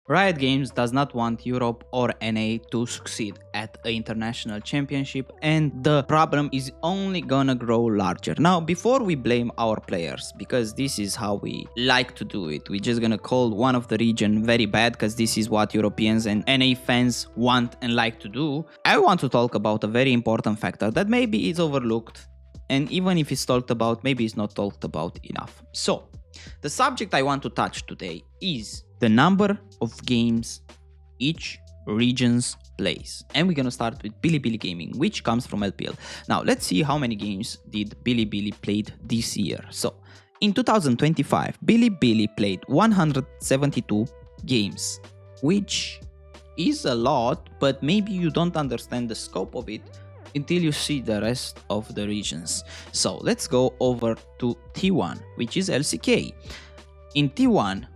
Riot Games does not want Europe or NA to succeed at an international championship, and the problem is only gonna grow larger. Now, before we blame our players, because this is how we like to do it, we're just gonna call one of the region very bad because this is what Europeans and NA fans want and like to do. I want to talk about a very important factor that maybe is overlooked, and even if it's talked about, maybe it's not talked about enough. So, the subject I want to touch today is the number of games each regions plays. And we're gonna start with Bilibili Gaming, which comes from LPL. Now, let's see how many games did Bilibili played this year. So, in 2025, Bilibili played 172 games, which is a lot, but maybe you don't understand the scope of it until you see the rest of the regions. So let's go over to T1, which is LCK. In T1,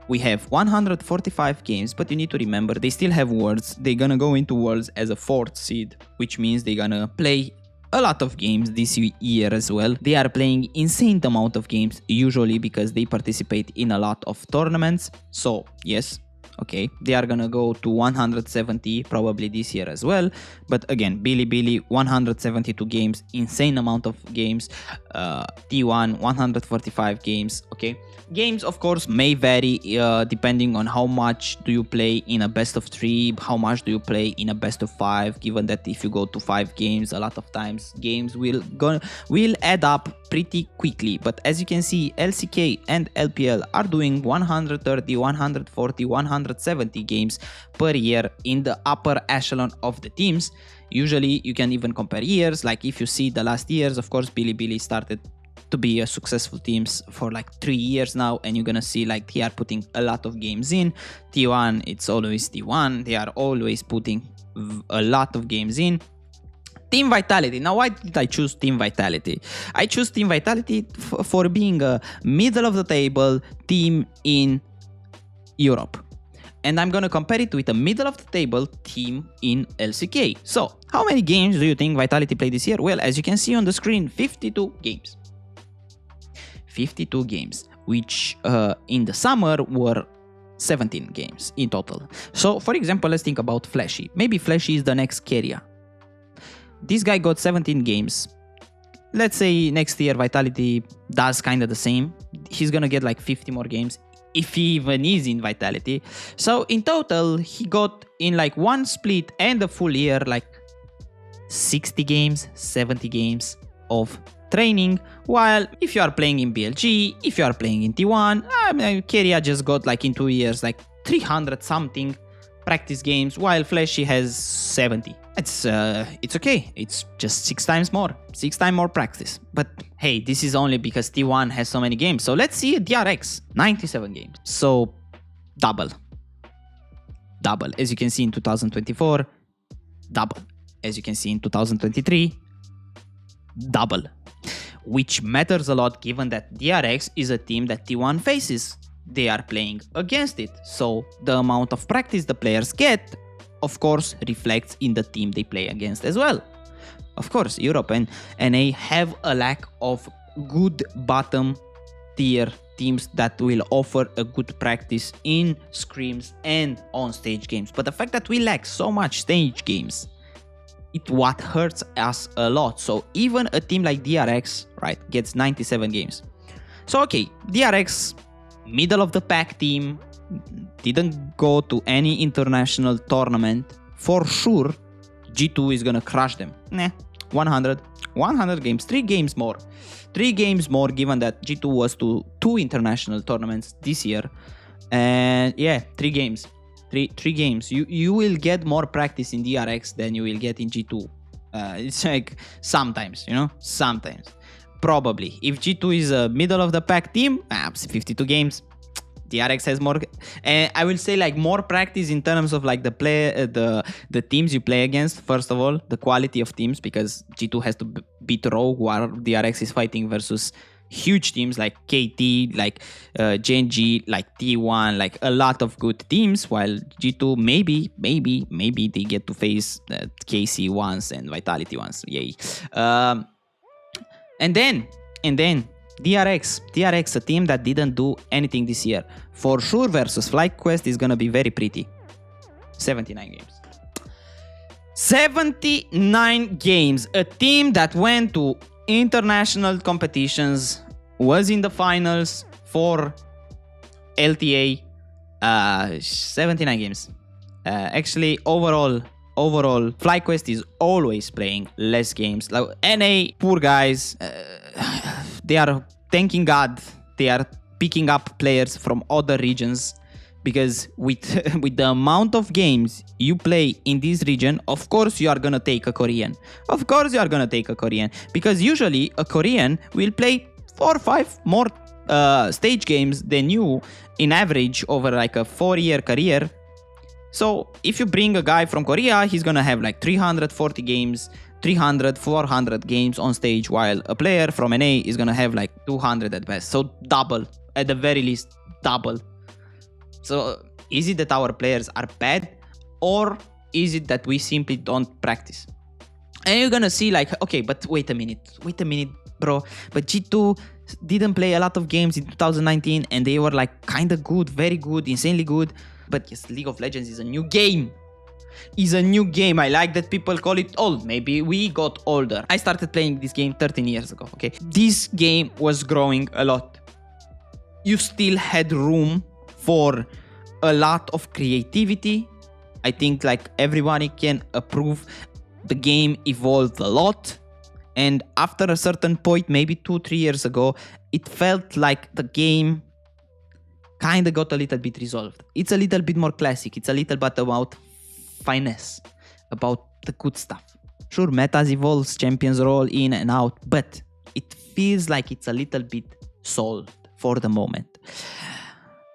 we have 145 games, but you need to remember they still have Worlds. They're gonna go into Worlds as a 4th seed, which means they're gonna play a lot of games this year as well. They are playing insane amount of games, usually because they participate in a lot of tournaments. So yes, okay, they are gonna go to 170 probably this year as well. But again, Bilibili 172 games, insane amount of games. T1 145 games. Okay, games of course may vary depending on how much do you play in a best of 3, how much do you play in a best of 5, given that if you go to 5 games, a lot of times games will add up pretty quickly. But as you can see, LCK and LPL are doing 130, 140, 170 games per year in the upper echelon of the teams. Usually you can even compare years, like if you see the last years, of course Bilibili started to be a successful teams for like 3 years now, and you're gonna see like they are putting a lot of games in. T1, it's always T1, they are always putting a lot of games in. Team Vitality. Now, why did I choose Team Vitality? I choose Team Vitality for being a middle of the table team in Europe. And I'm gonna compare it with a middle of the table team in LCK. So, how many games do you think Vitality played this year? Well, as you can see on the screen, 52 games. 52 games, which in the summer were 17 games in total. So, for example, let's think about Flashy. Maybe Flashy is the next carrier. This guy got 17 games. Let's say next year Vitality does kind of the same. He's gonna get like 50 more games, if he even is in Vitality. So in total, he got in like one split and a full year like 60 games, 70 games of training. While if you are playing in BLG, if you are playing in T1, Keria just got like in 2 years like 300 something practice games, while Flashy has 70. It's okay. It's just 6 times more practice. But hey, this is only because T1 has so many games. So let's see DRX, 97 games. So double. As you can see in 2024, double. As you can see in 2023, double. Which matters a lot given that DRX is a team that T1 faces. They are playing against it. So the amount of practice the players get, of course, reflects in the team they play against as well. Of course, Europe and NA have a lack of good bottom tier teams that will offer a good practice in scrims and on stage games. But the fact that we lack so much stage games, it what hurts us a lot. So even a team like DRX, right, gets 97 games. So okay, DRX, middle of the pack team, didn't go to any international tournament. For sure, G2 is gonna crush them. 100 games, 3 games more. 3 games more given that G2 was to 2 international tournaments this year. And yeah, 3 games. 3 games. You will get more practice in DRX than you will get in G2. It's like sometimes, sometimes. Probably. If G2 is a middle of the pack team, 52 games. DRX has more, and I will say like more practice in terms of like the teams you play against. First of all, the quality of teams, because G2 has to beat Rogue while DRX is fighting versus huge teams like KT, like Genji, like T1, like a lot of good teams. While G2 maybe they get to face KC once and Vitality once. Yay! And then DRX, a team that didn't do anything this year. For sure versus FlyQuest is gonna be very pretty. 79 games. 79 games. A team that went to international competitions, was in the finals for LTA. 79 games. Actually, overall, FlyQuest is always playing less games. Like NA, poor guys, they are thanking God they are picking up players from other regions, because with the amount of games you play in this region, of course you are gonna take a Korean. Of course you are gonna take a Korean, because usually a Korean will play 4 or 5 more stage games than you in average over like a 4-year career. So if you bring a guy from Korea, he's gonna have like 340 games, 300, 400 games on stage, while a player from NA is gonna have like 200 at best. So double, at the very least, double. So is it that our players are bad, or is it that we simply don't practice? And you're gonna see like, okay, but wait a minute, bro. But G2 didn't play a lot of games in 2019 and they were like kind of good, very good, insanely good. But yes, League of Legends is a new game. I like that people call it old. Maybe we got older. I started playing this game 13 years ago, okay? This game was growing a lot. You still had room for a lot of creativity. I think like everybody can approve the game evolved a lot. And after a certain point, maybe 2-3 years ago, it felt like the game kind of got a little bit resolved. It's a little bit more classic. It's a little bit about finesse, about the good stuff. Sure, metas evolves, champions roll in and out, but it feels like it's a little bit solved for the moment.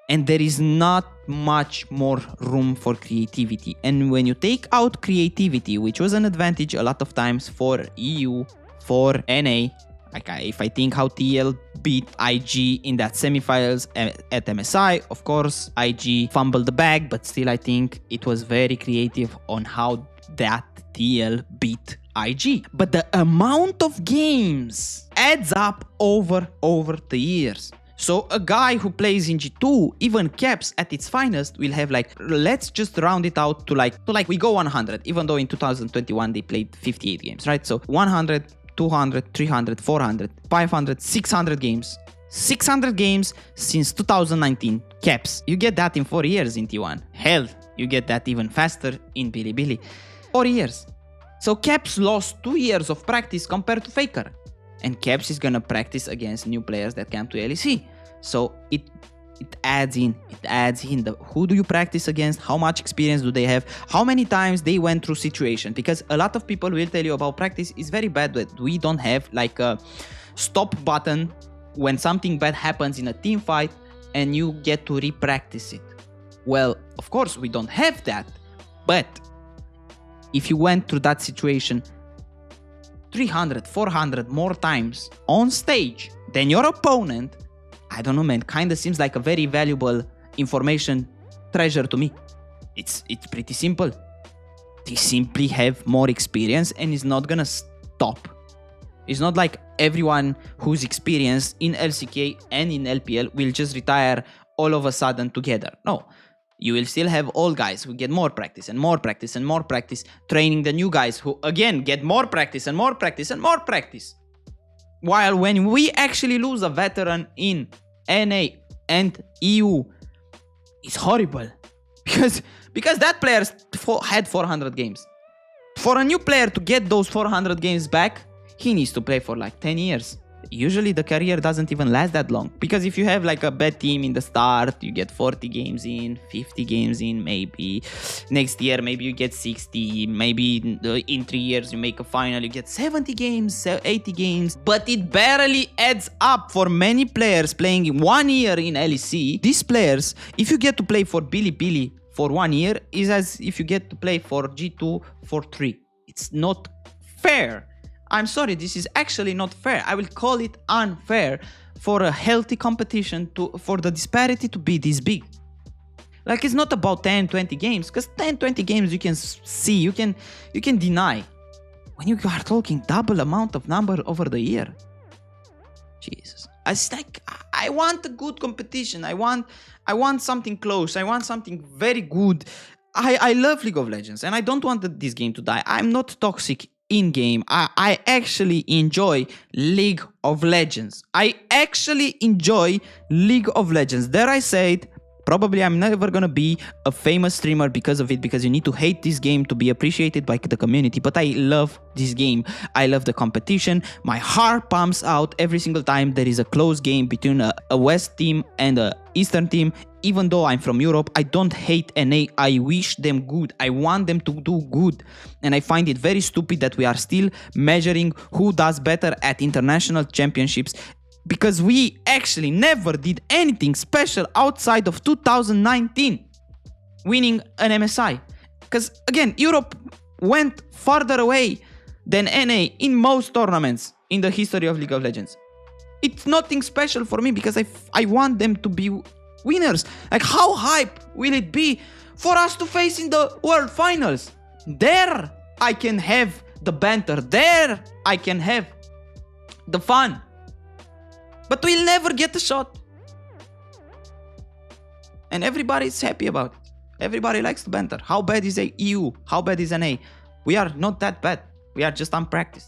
And there is not much more room for creativity. And when you take out creativity, which was an advantage a lot of times for EU, for NA, like if I think how TL beat IG in that semifinals at MSI, of course, IG fumbled the bag, but still I think it was very creative on how that TL beat IG. But the amount of games adds up over the years. So a guy who plays in G2, even Caps at its finest, will have like, let's just round it out to like we go 100, even though in 2021 they played 58 games, right? So 100, 200, 300, 400, 500, 600 games. 600 games since 2019. Caps. You get that in 4 years in T1. Hell, you get that even faster in Bilibili. 4 years. So Caps lost 2 years of practice compared to Faker. And Caps is gonna practice against new players that come to LEC. So it adds in. Who do you practice against? How much experience do they have? How many times they went through situation? Because a lot of people will tell you about practice is very bad, that we don't have like a stop button when something bad happens in a team fight and you get to re-practice it. Well, of course we don't have that, but if you went through that situation 300, 400 more times on stage than your opponent, I don't know, man, kind of seems like a very valuable information treasure to me. It's pretty simple. They simply have more experience and it's not gonna stop. It's not like everyone who's experienced in LCK and in LPL will just retire all of a sudden together. No, you will still have all guys who get more practice and more practice and more practice, training the new guys who again get more practice and more practice and more practice. While when we actually lose a veteran in NA and EU, it's horrible. Because that player had 400 games. For a new player to get those 400 games back, he needs to play for like 10 years. Usually the career doesn't even last that long. Because if you have like a bad team in the start, you get 40 games in, 50 games in, maybe. Next year, maybe you get 60. Maybe in 3 years, you make a final, you get 70 games, 80 games. But it barely adds up for many players playing 1 year in LEC. These players, if you get to play for Bilibili for 1 year, is as if you get to play for G2 for 3. It's not fair. I'm sorry, this is actually not fair. I will call it unfair for a healthy competition for the disparity to be this big. Like, it's not about 10, 20 games, because 10, 20 games you can see, you can deny. When you are talking double amount of number over the year, Jesus. It's like I want a good competition. I want something close. I want something very good. I love League of Legends and I don't want this game to die. I'm not toxic in game. I actually enjoy League of Legends. I actually enjoy League of Legends. There I said, probably I'm never gonna be a famous streamer because of it, because you need to hate this game to be appreciated by the community. But I love this game. I love the competition. My heart pumps out every single time there is a close game between a West team and a Eastern team. Even though I'm from Europe, I don't hate NA. I wish them good. I want them to do good. And I find it very stupid that we are still measuring who does better at international championships, because we actually never did anything special outside of 2019 winning an MSI. Because again, Europe went farther away than NA in most tournaments in the history of League of Legends. It's nothing special for me because I want them to be winners. Like, how hype will it be for us to face in the World Finals? There I can have the banter. There I can have the fun. But we'll never get a shot. And everybody's happy about it. Everybody likes the banter. How bad is a EU? How bad is an A? We are not that bad. We are just unpracticed.